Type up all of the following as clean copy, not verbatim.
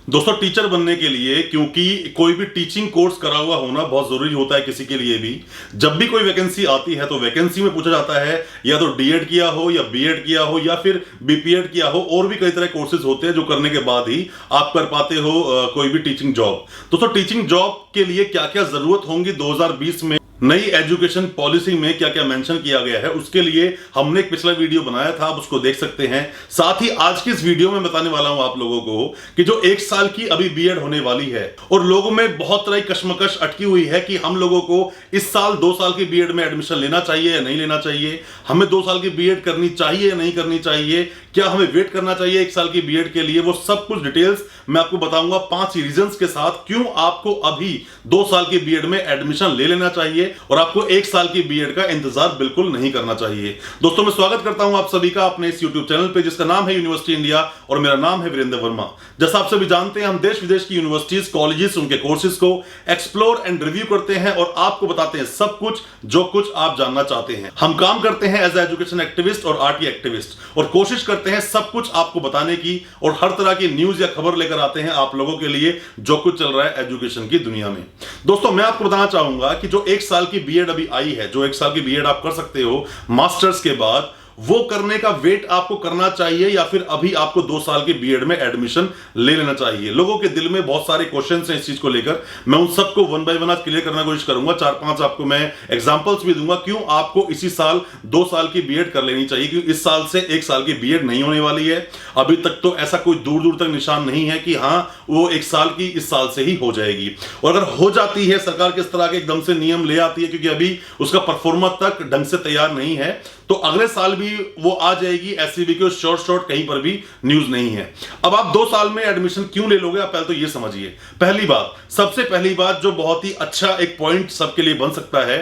दोस्तों टीचर बनने के लिए, क्योंकि कोई भी टीचिंग कोर्स करा हुआ होना बहुत जरूरी होता है किसी के लिए भी। जब भी कोई वैकेंसी आती है तो वैकेंसी में पूछा जाता है या तो डीएड किया हो या बीएड किया हो या फिर बीपीएड किया हो, और भी कई तरह कोर्सेज होते हैं जो करने के बाद ही आप कर पाते हो कोई भी टीचिंग जॉब। दोस्तों टीचिंग जॉब के लिए क्या क्या जरूरत होंगी 2020 में नई एजुकेशन पॉलिसी में क्या क्या मेंशन किया गया है, उसके लिए हमने एक पिछला वीडियो बनाया था, आप उसको देख सकते हैं। साथ ही आज की इस वीडियो में बताने वाला हूं आप लोगों को कि जो 1 साल की अभी बीएड होने वाली है और लोगों में बहुत तरह की कश्मकश अटकी हुई है कि हम लोगों को इस साल 2 साल की बीएड में एडमिशन लेना चाहिए या नहीं लेना चाहिए, हमें 2 साल की बीएड करनी चाहिए या नहीं करनी चाहिए, क्या हमें वेट करना चाहिए 1 साल की बीएड के लिए, वो सब कुछ डिटेल्स मैं आपको बताऊंगा 5 रीजंस के साथ क्यों आपको अभी 2 साल की बीएड में एडमिशन ले लेना चाहिए और आपको 1 साल की बीएड का इंतजार बिल्कुल नहीं करना चाहिए। दोस्तों मैं स्वागत करता हूं आप सभी का अपने इस यूट्यूब चैनल पे जिसका नाम है यूनिवर्सिटी इंडिया और मेरा नाम है वीरेंद्र वर्मा। जैसा आप सभी जानते हैं हम देश विदेश की यूनिवर्सिटीज, कॉलेजेस, उनके कोर्सेज को एक्सप्लोर एंड रिव्यू करते हैं और आपको बताते हैं सब कुछ जो कुछ आप जानना चाहते हैं। हम काम करते हैं एज एजुकेशन एक्टिविस्ट और आरटी एक्टिविस्ट और कोशिश करते हैं सब कुछ आपको बताने की और हर तरह की न्यूज या खबर लेकर आते हैं आप लोगों के लिए जो कुछ चल रहा है एजुकेशन की दुनिया में। दोस्तों मैं आपको बताना चाहूंगा कि जो 1 साल की बीएड अभी आई है, जो 1 साल की बीएड आप कर सकते हो मास्टर्स के बाद, वो करने का वेट आपको करना चाहिए या फिर अभी आपको 2 साल की बीएड में एडमिशन ले लेना चाहिए। लोगों के दिल में बहुत सारे क्वेश्चंस हैं इस चीज को लेकर, मैं उन सबको वन बाय वन आज क्लियर करने की कोशिश करूंगा। 4-5 आपको मैं एग्जांपल्स भी दूंगा क्यों आपको इसी साल 2 साल की बीएड कर लेनी चाहिए, क्योंकि इस साल से 1 साल की बीएड नहीं होने वाली है। अभी तक तो ऐसा कोई दूर दूर तक निशान नहीं है कि हाँ वो 1 साल की इस साल से ही हो जाएगी, और अगर हो जाती है सरकार किस तरह के एकदम से नियम ले आती है क्योंकि अभी उसका परफॉर्मा तक ढंग से तैयार नहीं है, तो अगले साल भी वो आ जाएगी ऐसी भी कि शॉर्ट कहीं पर भी न्यूज नहीं है। अब आप 2 साल में एडमिशन क्यों ले लोगे, आप पहले तो ये समझिए। पहली बात, सबसे पहली बात जो बहुत ही अच्छा एक पॉइंट सबके लिए बन सकता है,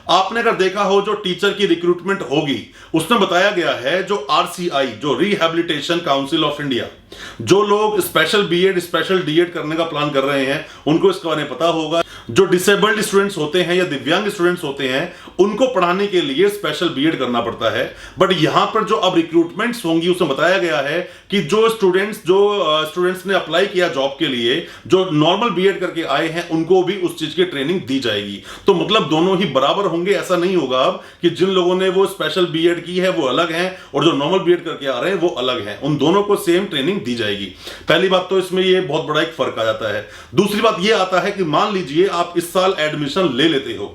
आपने अगर देखा हो जो टीचर की रिक्रूटमेंट होगी उसमें बताया गया है जो आरसीआई, जो रिहैबिलिटेशन काउंसिल ऑफ इंडिया, जो लोग स्पेशल बीएड स्पेशल डीएड करने का प्लान कर रहे हैं उनको इसके बारे में पता होगा। जो डिसेबल्ड स्टूडेंट्स होते हैं या दिव्यांग स्टूडेंट्स होते हैं उनको पढ़ाने के लिए स्पेशल बीएड करना पड़ता है, बट यहां पर जो अब रिक्रूटमेंट्स होंगी उसमें बताया गया है कि जो स्टूडेंट्स ने अप्लाई किया जॉब के लिए, जो नॉर्मल बीएड करके आए हैं उनको भी उस चीज की ट्रेनिंग दी जाएगी। तो मतलब दोनों ही बराबर होंगे, ऐसा नहीं होगा अब कि जिन लोगों ने वो स्पेशल बीएड की है वो अलग हैं और जो नॉर्मल बीएड करके आ रहे हैं वो अलग हैं, उन दोनों को सेम ट्रेनिंग दी जाएगी। पहली बात तो इसमें ये बहुत बड़ा एक फर्क आ जाता है। दूसरी बात ये आता है कि मान लीजिए आप इस साल एडमिशन ले लेते हो,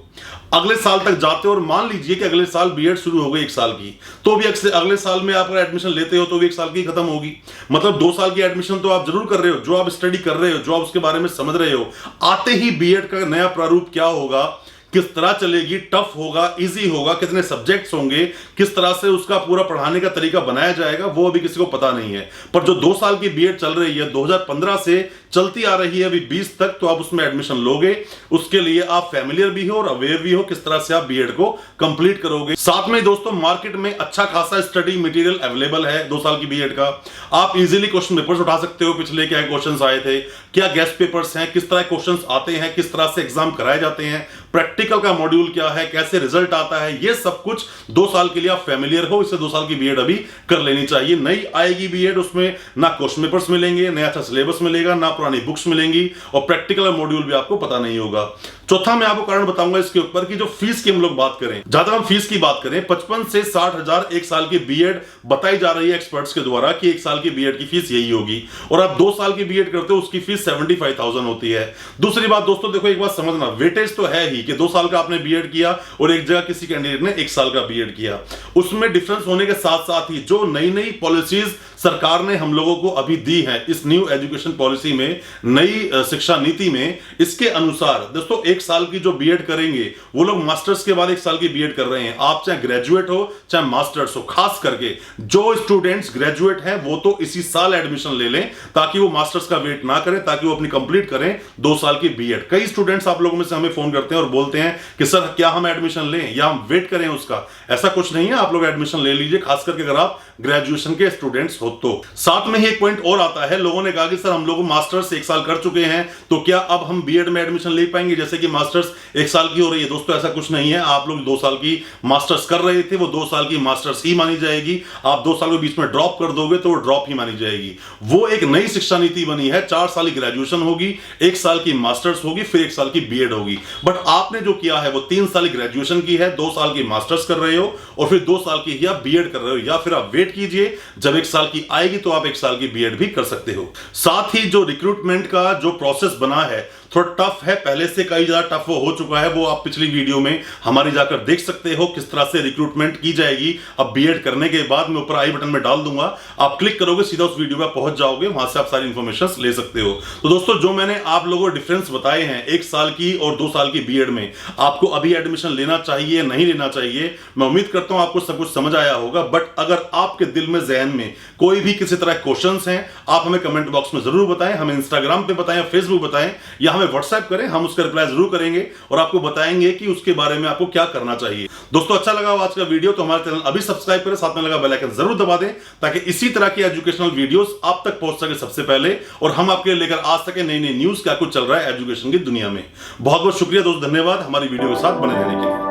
अगले साल तक जाते हो और मान लीजिए कि अगले साल बीएड शुरू हो गई 1 साल की, तो भी अगले साल में आप अगर एडमिशन लेते हो तो भी 1 साल की खत्म होगी। मतलब 2 साल की एडमिशन तो आप जरूर कर रहे हो, जो आप स्टडी कर रहे हो, जो आप उसके बारे में समझ रहे हो। आते ही बीएड का नया प्रारूप क्या होगा, किस तरह चलेगी, टफ होगा, इजी होगा, कितने सब्जेक्ट्स होंगे, किस तरह से उसका पूरा पढ़ाने का तरीका बनाया जाएगा, वो अभी किसी को पता नहीं है। पर जो 2 साल की बीएड चल रही है 2015 से चलती आ रही है अभी 20 तक, तो आप उसमें एडमिशन लोगे, उसके लिए आप फैमिलियर भी हो और अवेयर भी हो किस तरह से आप बीएड को कंप्लीट करोगे। साथ में दोस्तों मार्केट में अच्छा खासा स्टडी मटेरियल अवेलेबल है 2 साल की बीएड का। आप इजीली क्वेश्चन पेपर्स उठा सकते हो, पिछले क्या क्वेश्चंस आए थे, क्या गेस्ट पेपर्स हैं, किस तरह क्वेश्चंस आते हैं, किस तरह से एग्जाम कराए जाते हैं, प्रैक्टिकल का मॉड्यूल क्या है, कैसे रिजल्ट आता है, ये सब कुछ 2 साल के लिए आप फैमिलियर हो। इससे 2 साल की बीएड अभी कर लेनी चाहिए। नई आएगी बीएड, उसमें ना क्वेश्चन पेपर्स मिलेंगे, नया अच्छा सिलेबस मिलेगा, ना पुरानी बुक्स मिलेंगी और प्रैक्टिकल मॉड्यूल भी आपको पता नहीं होगा। चौथा मैं आपको कारण बताऊंगा इसके ऊपर कि जो फीस की हम लोग बात करें, ज्यादा हम फीस की बात करें, 55 से 60 हजार 1 साल की बीएड बताई जा रही है एक्सपर्ट्स के द्वारा कि 1 साल की बीएड की फीस यही होगी, और आप 2 साल की बीएड करते हो उसकी फीस 75,000 होती है। दूसरी बात दोस्तों देखो, एक बात समझना, वेटेज तो है ही कि 2 साल का आपने बीएड किया और एक जगह किसी कैंडिडेट ने 1 साल का बीएड किया, उसमें डिफरेंस होने के साथ साथ ही जो नई नई पॉलिसीज सरकार ने हम लोगों को अभी दी है इस न्यू एजुकेशन पॉलिसी में, नई शिक्षा नीति में, इसके अनुसार दोस्तों 1 साल की जो बीएड करेंगे वो लोग मास्टर्स के बाद 1 साल की बीएड कर रहे हैं। आप चाहे ग्रेजुएट हो चाहे मास्टर्स हो, खास करके जो स्टूडेंट्स ग्रेजुएट हैं वो तो इसी साल एडमिशन ले लें ताकि वो मास्टर्स का वेट ना करें, ताकि वो अपनी कंप्लीट करें 2 साल की बीएड। कई स्टूडेंट्स आप लोगों में से हमें फोन करते हैं और बोलते हैं कि सर क्या हम एडमिशन लें या हम वेट करें उसका। ऐसा कुछ नहीं है, आप लोग एडमिशन ले लीजिए, खास करके अगर आप ग्रेजुएशन के स्टूडेंट्स हो तो। साथ में ही एक पॉइंट और आता है, लोगों ने कहा कि सर हम लोग मास्टर्स 1 साल कर चुके हैं तो क्या अब हम बीएड में एडमिशन ले पाएंगे, जैसे कि मास्टर्स 1 साल की हो रही है। दोस्तों ऐसा कुछ नहीं है, आप लोग 2 साल की मास्टर्स कर रहे थे, वो 2 साल की मास्टर्स ही मानी जाएगी। आप 2 साल के बीच में ड्रॉप कर दोगे तो वो ड्रॉप ही मानी जाएगी। वो एक नई शिक्षा नीति बनी है, 4 साल की ग्रेजुएशन होगी, 1 साल की मास्टर्स होगी, फिर 1 साल की बीएड होगी। बट आपने जो किया है वो 3 साल की ग्रेजुएशन की है, 2 साल की मास्टर्स कर रहे हो और फिर 2 साल की ही आप बीएड कर रहे हो, या फिर आप वेट कीजिए जब 1 साल की आएगी तो आप 1 साल की बीएड भी कर सकते हो। साथ ही जो रिक्रूटमेंट का जो प्रोसेस बना है थोड़ा टफ है, पहले से कई ज्यादा टफ वो हो चुका है। वो आप पिछली वीडियो में हमारी जाकर देख सकते हो किस तरह से रिक्रूटमेंट की जाएगी। अब बीएड करने के बाद मैं ऊपर आई बटन में डाल दूंगा, आप क्लिक करोगे सीधा उस वीडियो पर पहुंच जाओगे, वहां से आप सारी इंफॉर्मेशन ले सकते हो। तो दोस्तों जो मैंने आप लोगों को डिफरेंस बताए हैं 1 साल की और 2 साल की बीएड में, आपको अभी एडमिशन लेना चाहिए नहीं लेना चाहिए, मैं उम्मीद करता हूं आपको सब कुछ समझ आया होगा। बट अगर आपके दिल में जहन में कोई भी किसी तरह क्वेश्चंस हैं, आप हमें कमेंट बॉक्स में जरूर बताएं, हमें इंस्टाग्राम पे बताएं, फेसबुक बताएं या हमें व्हाट्सएप करें, हम उसका रिप्लाई जरूर करेंगे और आपको बताएंगे कि उसके बारे में आपको क्या करना चाहिए। दोस्तों अच्छा लगा आज का वीडियो तो हमारे चैनल अभी सब्सक्राइब करें, साथ में लगा बेल आइकन जरूर दबा दें ताकि इसी तरह की एजुकेशनल वीडियोस आप तक पहुंच सके सबसे पहले और हम आपके लिए लेकर आ सके नई नई न्यूज क्या कुछ चल रहा है एजुकेशन की दुनिया में। बहुत बहुत शुक्रिया दोस्तों, धन्यवाद हमारी वीडियो के साथ बने रहने के लिए।